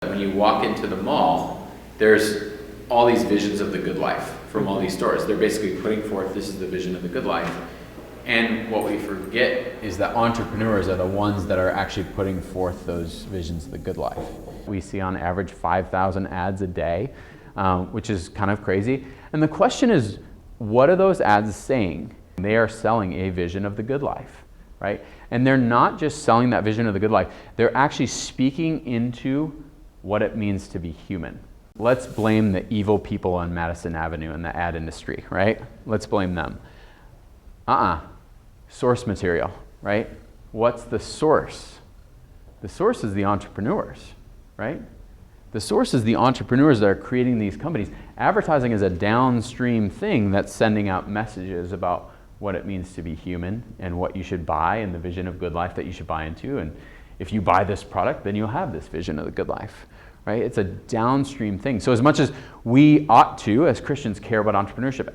When you walk into the mall, there's all these visions of the good life from all these stores. They're basically putting forth, this is the vision of the good life. And what we forget is that entrepreneurs are the ones that are actually putting forth those visions of the good life. We see on average 5,000 ads a day, which is kind of crazy. And the question is, what are those ads saying? They are selling a vision of the good life, right? And they're not just selling that vision of the good life, they're actually speaking into what it means to be human. Let's blame the evil people on Madison Avenue in the ad industry, right? Let's blame them. Source material, right? What's the source? The source is the entrepreneurs, right? The source is the entrepreneurs that are creating these companies. Advertising is a downstream thing that's sending out messages about what it means to be human and what you should buy and the vision of good life that you should buy into. And if you buy this product, then you'll have this vision of the good life, right? It's a downstream thing. So as much as we ought to, as Christians, care about entrepreneurship,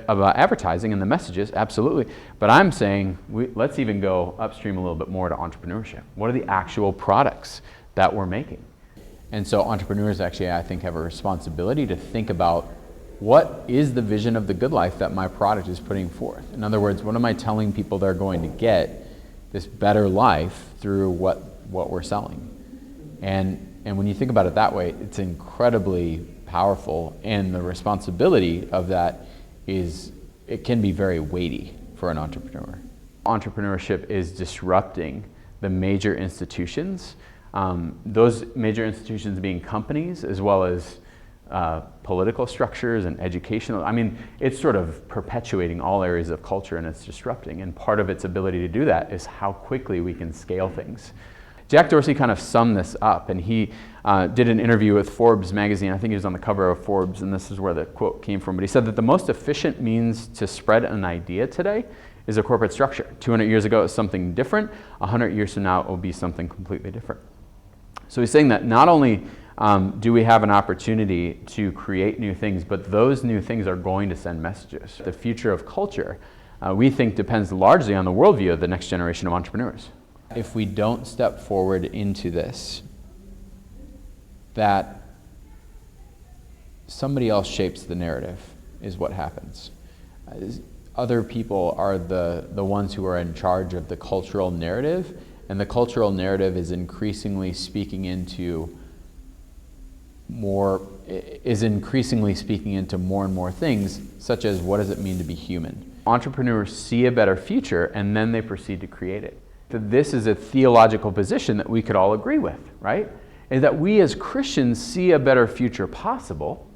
about advertising and the messages, absolutely. But I'm saying let's even go upstream a little bit more to entrepreneurship. What are the actual products that we're making? And so entrepreneurs actually, I think, have a responsibility to think about what is the vision of the good life that my product is putting forth? In other words, what am I telling people they're going to get this better life through what we're selling? And when you think about it that way, it's incredibly powerful, and the responsibility of that it can be very weighty for an entrepreneur. Entrepreneurship is disrupting the major institutions, those major institutions being companies as well as political structures and educational. I mean, it's sort of perpetuating all areas of culture, and it's disrupting. And part of its ability to do that is how quickly we can scale things. Jack Dorsey kind of summed this up, and he did an interview with Forbes magazine. I think he was on the cover of Forbes, and this is where the quote came from. But he said that the most efficient means to spread an idea today is a corporate structure. 200 years ago, it was something different. 100 years from now, it will be something completely different. So he's saying that not only do we have an opportunity to create new things, but those new things are going to send messages. The future of culture, we think, depends largely on the worldview of the next generation of entrepreneurs. If we don't step forward into this, that somebody else shapes the narrative is what happens. Other people are the ones who are in charge of the cultural narrative, and the cultural narrative is increasingly speaking into more and more things, such as what does it mean to be human? Entrepreneurs see a better future, and then they proceed to create it. This is a theological position that we could all agree with, right? Is that we as Christians see a better future possible.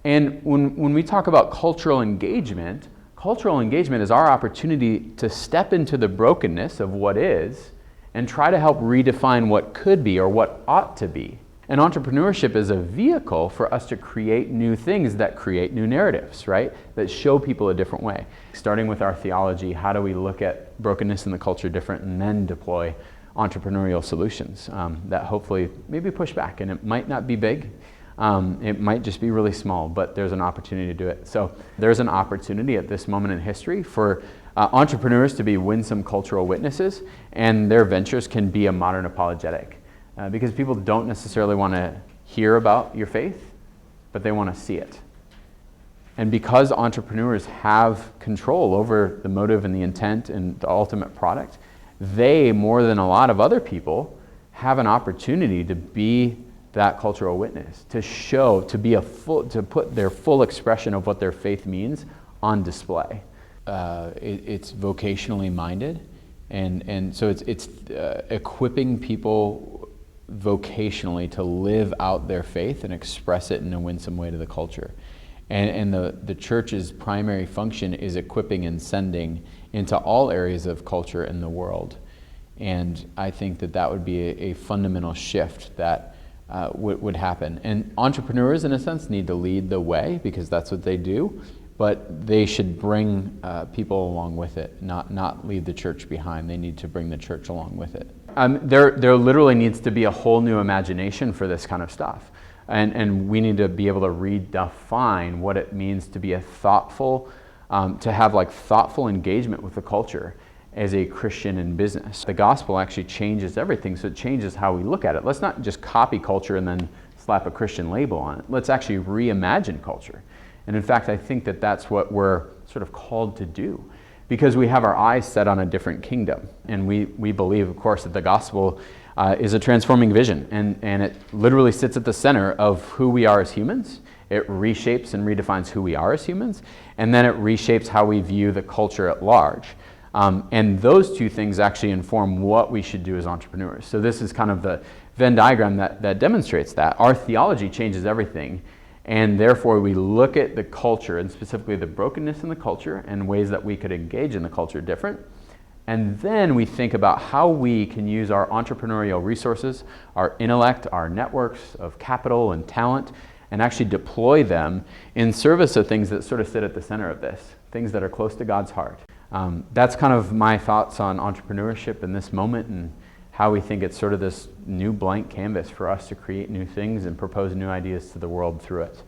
And when we talk about cultural engagement is our opportunity to step into the brokenness of what is and try to help redefine what could be or what ought to be. And entrepreneurship is a vehicle for us to create new things that create new narratives, right? That show people a different way. Starting with our theology, how do we look at brokenness in the culture different, and then deploy entrepreneurial solutions that hopefully maybe push back. And it might not be big, it might just be really small, but there's an opportunity to do it. So there's an opportunity at this moment in history for entrepreneurs to be winsome cultural witnesses, and their ventures can be a modern apologetic. Because people don't necessarily want to hear about your faith, but they want to see it. And because entrepreneurs have control over the motive and the intent and the ultimate product, they, more than a lot of other people, have an opportunity to be that cultural witness, to show, to put their full expression of what their faith means on display. It's vocationally minded, and so it's equipping people vocationally to live out their faith and express it in a winsome way to the culture. And the church's primary function is equipping and sending into all areas of culture in the world. And I think that would be a fundamental shift that would happen. And entrepreneurs, in a sense, need to lead the way because that's what they do, but they should bring people along with it, not leave the church behind. They need to bring the church along with it. There literally needs to be a whole new imagination for this kind of stuff. And we need to be able to redefine what it means to be a thoughtful, to have like thoughtful engagement with the culture. as a Christian in business. The gospel actually changes everything, so it changes how we look at it. Let's not just copy culture and then slap a Christian label on it. Let's actually reimagine culture. And in fact, I think that that's what we're sort of called to do, because we have our eyes set on a different kingdom. And we believe, of course, that the gospel is a transforming vision, and it literally sits at the center of who we are as humans. It reshapes and redefines who we are as humans, and then it reshapes how we view the culture at large. And those two things actually inform what we should do as entrepreneurs. So this is kind of the Venn diagram that demonstrates that. Our theology changes everything, and therefore we look at the culture, and specifically the brokenness in the culture, and ways that we could engage in the culture different. And then we think about how we can use our entrepreneurial resources, our intellect, our networks of capital and talent, and actually deploy them in service of things that sort of sit at the center of this, things that are close to God's heart. That's kind of my thoughts on entrepreneurship in this moment, and how we think it's sort of this new blank canvas for us to create new things and propose new ideas to the world through it.